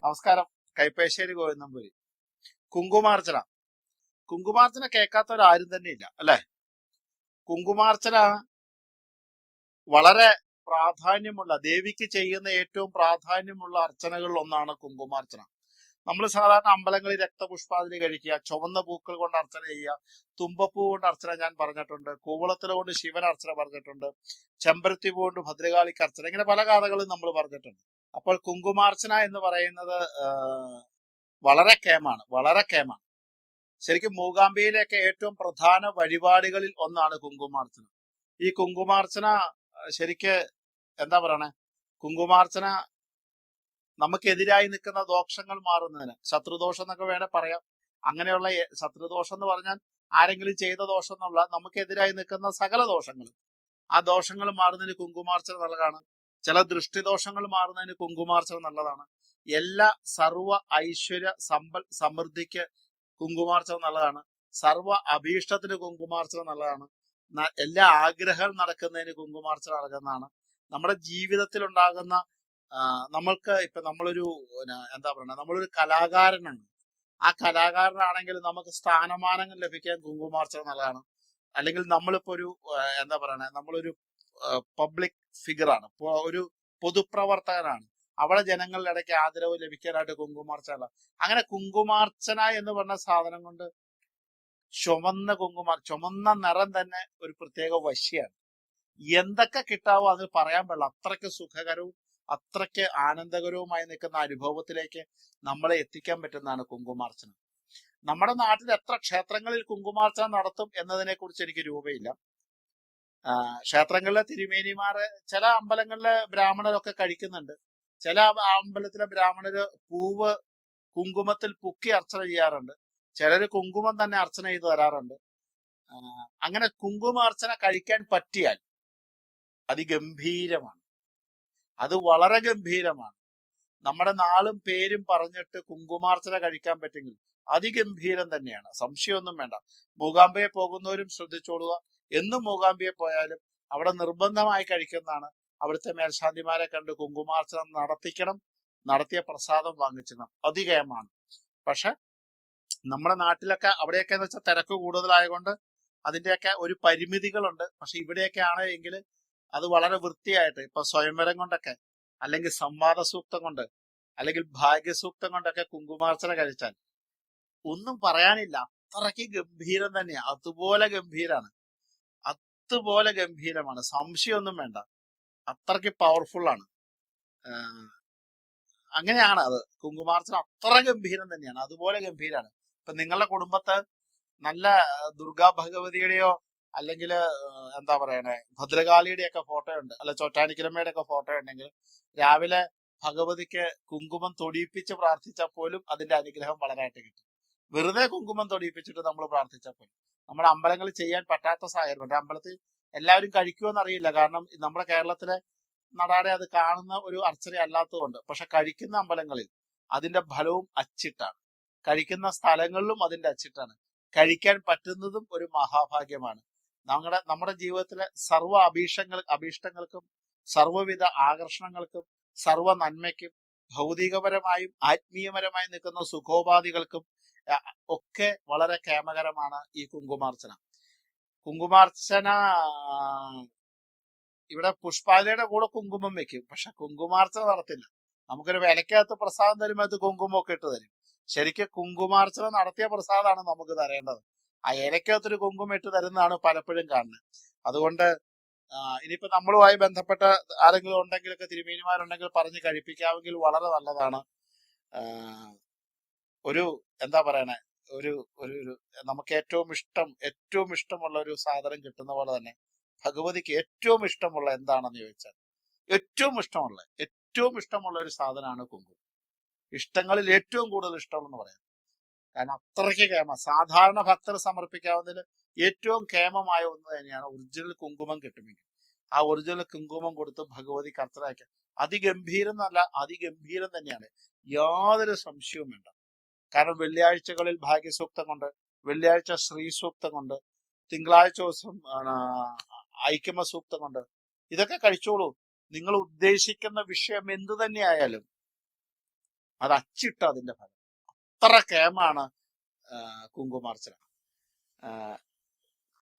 നമസ്കാരം. കൈപ്പേശ്ശേരി ഗോവിന്ദമ്പുരി. കുങ്കുമാർച്ചന. കുങ്കുമാർച്ചന കേൾക്കാത്തവരാരും തന്നെ ഇല്ല അല്ലെ? കുങ്കുമാർച്ചന വളരെ പ്രാധാന്യമുള്ള, ദേവിക്ക് ചെയ്യുന്ന ഏറ്റവും പ്രാധാന്യമുള്ള അർച്ചനകളിൽ ഒന്നാണ് കുങ്കുമാർച്ചന. നമ്മൾ സാധാരണ അമ്പലങ്ങളിൽ രക്തപുഷ്പാഞ്ജലി കഴിക്കുക, ചുവന്ന പൂക്കൾ കൊണ്ട് അർച്ചന ചെയ്യുക, തുമ്പപ്പൂ കൊണ്ട് അർച്ചന ഞാൻ പറഞ്ഞിട്ടുണ്ട്, കൂവളത്തില കൊണ്ട് ശിവൻ അർച്ചന പറഞ്ഞിട്ടുണ്ട്, ചെമ്പരത്തി പൂ കൊണ്ട് ഭദ്രകാളിക്ക് അർച്ചന, ഇങ്ങനെ പല കഥകളും നമ്മൾ പറഞ്ഞിട്ടുണ്ട്. അപ്പോൾ കുങ്കുമാർച്ചന എന്ന് പറയുന്നത് വളരെ കേമാണ്. ശരിക്കും മൂകാംബികയിലെയൊക്കെ ഏറ്റവും പ്രധാന വഴിപാടുകളിൽ ഒന്നാണ് കുങ്കുമാർച്ചന. ഈ കുങ്കുമാർച്ചന ശരിക്ക് എന്താ പറയണേ, കുങ്കുമാർച്ചന നമുക്കെതിരായി നിൽക്കുന്ന ദോഷങ്ങൾ മാറുന്നതിന്, ശത്രുദോഷം എന്നൊക്കെ വേണേ പറയാം. അങ്ങനെയുള്ള ശത്രുദോഷം എന്ന് പറഞ്ഞാൽ ആരെങ്കിലും ചെയ്ത ദോഷം എന്നുള്ള, നമുക്കെതിരായി നിൽക്കുന്ന സകല ദോഷങ്ങളും, ആ ദോഷങ്ങൾ മാറുന്നതിന് കുങ്കുമാർച്ചന നല്ലതാണ്. ചില ദൃഷ്ടിദോഷങ്ങൾ മാറുന്നതിന് കുങ്കുമാർച്ചന നല്ലതാണ്. എല്ലാ സർവ ഐശ്വര്യ സമ്പൽ സമൃദ്ധിക്ക് കുങ്കുമാർച്ചന നല്ലതാണ്. സർവ അഭീഷ്ടത്തിന് കുങ്കുമാർച്ചന നല്ലതാണ്. എല്ലാ ആഗ്രഹങ്ങൾ നടക്കുന്നതിന് കുങ്കുമാർച്ചന നടക്കുന്നതാണ്. നമ്മുടെ ജീവിതത്തിൽ ഉണ്ടാകുന്ന നമ്മൾക്ക് ഇപ്പൊ നമ്മളൊരു എന്താ പറയുക, നമ്മളൊരു കലാകാരനാണ്. ആ കലാകാരനാണെങ്കിൽ നമുക്ക് സ്ഥാനമാനങ്ങൾ ലഭിക്കാൻ കുങ്കുമാർച്ചന നല്ലതാണ്. അല്ലെങ്കിൽ നമ്മളിപ്പോ ഒരു എന്താ പറയണേ, നമ്മളൊരു പബ്ലിക് ഫിഗറാണ്, ഒരു പൊതുപ്രവർത്തകനാണ്, അവിടെ ജനങ്ങളുടെ ഇടയ്ക്ക് ആദരവ് ലഭിക്കാനായിട്ട് കുങ്കുമാർച്ചന. അങ്ങനെ കുങ്കുമാർച്ചന എന്ന് പറഞ്ഞ സാധനം കൊണ്ട് ചുമന്ന നിറം തന്നെ ഒരു പ്രത്യേക വശ്യാണ്. എന്തൊക്കെ കിട്ടാവോ അത് പറയാൻ പാടില്ല. അത്രയ്ക്ക് സുഖകരവും അത്രയ്ക്ക് ആനന്ദകരവുമായി നിൽക്കുന്ന അനുഭവത്തിലേക്ക് നമ്മളെ എത്തിക്കാൻ പറ്റുന്നതാണ് കുങ്കുമാർച്ചന. നമ്മുടെ നാട്ടിൽ എത്ര ക്ഷേത്രങ്ങളിൽ കുങ്കുമാർച്ചന നടത്തും എന്നതിനെ കുറിച്ച് എനിക്ക് രൂപയില്ല. ക്ഷേത്രങ്ങളിലെ തിരുമേനിമാര്, ചില അമ്പലങ്ങളിലെ ബ്രാഹ്മണരൊക്കെ കഴിക്കുന്നുണ്ട്. ചില അമ്പലത്തിലെ ബ്രാഹ്മണര് പൂവ് കുങ്കുമത്തിൽ പുക്കി അർച്ചന ചെയ്യാറുണ്ട്. ചിലര് കുങ്കുമം തന്നെ അർച്ചന ചെയ്ത് തരാറുണ്ട്. അങ്ങനെ കുങ്കുമാർച്ചന കഴിക്കാൻ പറ്റിയാൽ അതിഗംഭീരമാണ്. അത് വളരെ ഗംഭീരമാണ്. നമ്മുടെ നാളും പേരും പറഞ്ഞിട്ട് കുങ്കുമാർച്ചന കഴിക്കാൻ പറ്റുമെങ്കിൽ അതിഗംഭീരം തന്നെയാണ്, സംശയമൊന്നും വേണ്ട. മൂകാംബിയെ പോകുന്നവരും ശ്രദ്ധിച്ചോളുക. എന്നും മൂകാംബിയെ പോയാലും അവിടെ നിർബന്ധമായി കഴിക്കുന്നതാണ്, അവിടുത്തെ മേൽശാന്തിമാരെ കണ്ട് കുങ്കുമാർച്ചന നടത്തിക്കണം, നടത്തിയ പ്രസാദം വാങ്ങിച്ചിടണം. അതികയമാണ്. പക്ഷെ നമ്മുടെ നാട്ടിലൊക്കെ അവിടെയൊക്കെ എന്ന് വെച്ചാൽ തിരക്ക് കൂടുതലായതുകൊണ്ട് അതിന്റെയൊക്കെ ഒരു പരിമിതികളുണ്ട്. പക്ഷെ ഇവിടെയൊക്കെ ആണെങ്കിൽ അത് വളരെ വൃത്തിയായിട്ട്, ഇപ്പൊ സ്വയംവരം കൊണ്ടൊക്കെ, അല്ലെങ്കിൽ സംവാദ സൂക്തം കൊണ്ട്, അല്ലെങ്കിൽ ഭാഗ്യസൂക്തം കൊണ്ടൊക്കെ കുങ്കുമാർച്ചന കഴിച്ചാൽ ഒന്നും പറയാനില്ല. അത്രയ്ക്ക് ഗംഭീരം തന്നെയാ. അതുപോലെ ഗംഭീരമാണ്, സംശയമൊന്നും വേണ്ട. അത്രയ്ക്ക് പവർഫുൾ ആണ്. അങ്ങനെയാണ് അത്. കുങ്കുമാർച്ചന അത്ര ഗംഭീരം തന്നെയാണ്, അതുപോലെ ഗംഭീരാണ്. ഇപ്പൊ നിങ്ങളുടെ കുടുംബത്ത് നല്ല ദുർഗാ ഭഗവതിയുടെയോ അല്ലെങ്കിൽ എന്താ പറയണേ ഭദ്രകാളിയുടെ ഒക്കെ ഫോട്ടോ ഉണ്ട്, അല്ല ചോറ്റാനിക്കരമ്മയുടെ ഒക്കെ ഫോട്ടോ ഉണ്ടെങ്കിൽ രാവിലെ ഭഗവതിക്ക് കുങ്കുമം തൊടിയിപ്പിച്ച് പ്രാർത്ഥിച്ചാൽ പോലും അതിന്റെ അനുഗ്രഹം വളരെയായിട്ട് കിട്ടും. വെറുതെ കുങ്കുമം തൊടിയിപ്പിച്ചിട്ട് നമ്മൾ പ്രാർത്ഥിച്ചാൽ പോലും. നമ്മുടെ അമ്പലങ്ങളിൽ ചെയ്യാൻ പറ്റാത്ത സാഹചര്യം, അമ്പലത്തിൽ എല്ലാവരും കഴിക്കുമെന്ന് അറിയില്ല. കാരണം നമ്മുടെ കേരളത്തിലെ നടാടെ അത് കാണുന്ന ഒരു അർച്ചന അല്ലാത്തതുകൊണ്ട്. പക്ഷെ കഴിക്കുന്ന അമ്പലങ്ങളിൽ അതിന്റെ ഫലവും അച്ചിട്ടാണ്, കഴിക്കുന്ന സ്ഥലങ്ങളിലും അതിന്റെ അച്ചിട്ടാണ്. കഴിക്കാൻ പറ്റുന്നതും ഒരു മഹാഭാഗ്യമാണ്. നമ്മുടെ ജീവിതത്തിലെ സർവ്വ അഭീഷ്ടങ്ങൾക്കും സർവ്വവിധ ആകർഷണങ്ങൾക്കും സർവ്വ നന്മയ്ക്കും ഭൗതികപരമായും ആത്മീയപരമായും നിൽക്കുന്ന സുഖോപാധികൾക്കും ഒക്കെ വളരെ ക്ഷേമകരമാണ് ഈ കുങ്കുമാർച്ചന. ഇവിടെ പുഷ്പാഞ്ജലിയുടെ കൂടെ കുങ്കുമം വെക്കും, പക്ഷെ കുങ്കുമാർച്ചന നടത്തില്ല. നമുക്കൊരു വിലക്കകത്ത് പ്രസാദം തരുമ്പോൾ അത് കുങ്കുമം ഒക്കെ ഇട്ട് തരും. ശരിക്കും കുങ്കുമാർച്ചന നടത്തിയ പ്രസാദമാണ് നമുക്ക് തരേണ്ടത്. ആ ഇലക്കകത്തൊരു കുങ്കുമം ഇട്ട് തരുന്നതാണ് പലപ്പോഴും കാണുന്നത്. അതുകൊണ്ട് ഇനിയിപ്പോ നമ്മളുമായി ബന്ധപ്പെട്ട ആരെങ്കിലും ഉണ്ടെങ്കിലൊക്കെ, തിരുമേനിമാരുണ്ടെങ്കിൽ പറഞ്ഞ് കഴിപ്പിക്കാമെങ്കിൽ വളരെ നല്ലതാണ്. ഒരു എന്താ പറയണേ, ഒരു നമുക്ക് ഏറ്റവും ഇഷ്ടമുള്ള ഒരു സാധനം കിട്ടുന്ന പോലെ തന്നെ ഭഗവതിക്ക് ഏറ്റവും ഇഷ്ടമുള്ള എന്താണെന്ന് ചോദിച്ചാൽ ഏറ്റവും ഇഷ്ടമുള്ള ഒരു സാധനമാണ് കുങ്കുമം. ഇഷ്ടങ്ങളിൽ ഏറ്റവും കൂടുതൽ ഇഷ്ടമെന്ന് പറയാം. കാരണം അത്രയ്ക്ക് സാധാരണ ഭക്തർ സമർപ്പിക്കാവുന്നതിൽ ഏറ്റവും കേമമായ ഒന്ന് തന്നെയാണ് ഒറിജിനൽ കുങ്കുമം കിട്ടുമെങ്കിൽ. ആ ഒറിജിനൽ കുങ്കുമം കൊടുത്ത് ഭഗവതിക്ക് അർച്ചനയ്ക്ക് അതിഗംഭീരം തന്നെയാണ്, യാതൊരു സംശയവും വേണ്ട. കാരണം വെള്ളിയാഴ്ചകളിൽ ഭാഗ്യസൂക്തം കൊണ്ട്, വെള്ളിയാഴ്ച ശ്രീസൂക്തം കൊണ്ട്, തിങ്കളാഴ്ച ദിവസം ഐക്യമ സൂക്തം കൊണ്ട് ഇതൊക്കെ കഴിച്ചോളൂ. നിങ്ങൾ ഉദ്ദേശിക്കുന്ന വിഷയം എന്തു തന്നെയായാലും അത് അച്ചിട്ട അതിന്റെ ഫലം. അത്ര കേമാണ് കുങ്കുമാർച്ചന.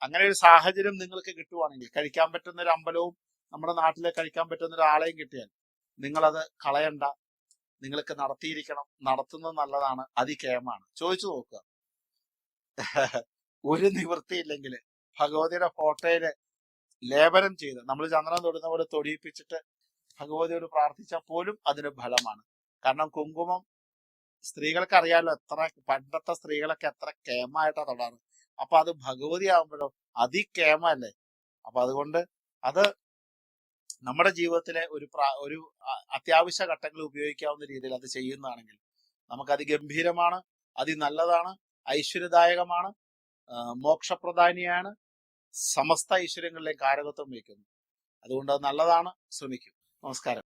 അങ്ങനെ ഒരു സാഹചര്യം നിങ്ങൾക്ക് കിട്ടുവാണെങ്കിൽ, കഴിക്കാൻ പറ്റുന്ന ഒരു അമ്പലവും നമ്മുടെ നാട്ടിലെ കഴിക്കാൻ പറ്റുന്ന ഒരു ആളെയും കിട്ടിയാൽ നിങ്ങളത് കളയണ്ട, നിങ്ങൾക്ക് നടത്തിയിരിക്കണം. നടത്തുന്നത് നല്ലതാണ്, അതികേമാണ്. ചോദിച്ചു നോക്കുക. ഒരു നിവൃത്തിയില്ലെങ്കിൽ ഭഗവതിയുടെ ഫോട്ടോയില് ലേപനം ചെയ്ത് നമ്മൾ ചന്ദനം തൊടുന്ന പോലെ തൊടിയിപ്പിച്ചിട്ട് ഭഗവതിയോട് പ്രാർത്ഥിച്ചാൽ പോലും അതിന് ഫലമാണ്. കാരണം കുങ്കുമം സ്ത്രീകൾക്ക് അറിയാലോ, എത്ര പണ്ടത്തെ സ്ത്രീകളൊക്കെ എത്ര കേമായിട്ടാ തൊടാറ്. അപ്പൊ അത് ഭഗവതി ആകുമ്പോഴോ അതികേമല്ലേ. അപ്പൊ അതുകൊണ്ട് അത് നമ്മുടെ ജീവിതത്തിലെ ഒരു അത്യാവശ്യ ഘട്ടങ്ങളിൽ ഉപയോഗിക്കാവുന്ന രീതിയിൽ അത് ചെയ്യുന്നതാണെങ്കിൽ നമുക്ക് അതിഗംഭീരമാണ്, നല്ലതാണ്, ഐശ്വര്യദായകമാണ്, മോക്ഷപ്രധാനിയാണ്, സമസ്ത ഐശ്വര്യങ്ങളിലേക്ക് കാരകത്വം വയ്ക്കുന്നു. അതുകൊണ്ട് അത് നല്ലതാണ്. ശ്രമിക്കും. നമസ്കാരം.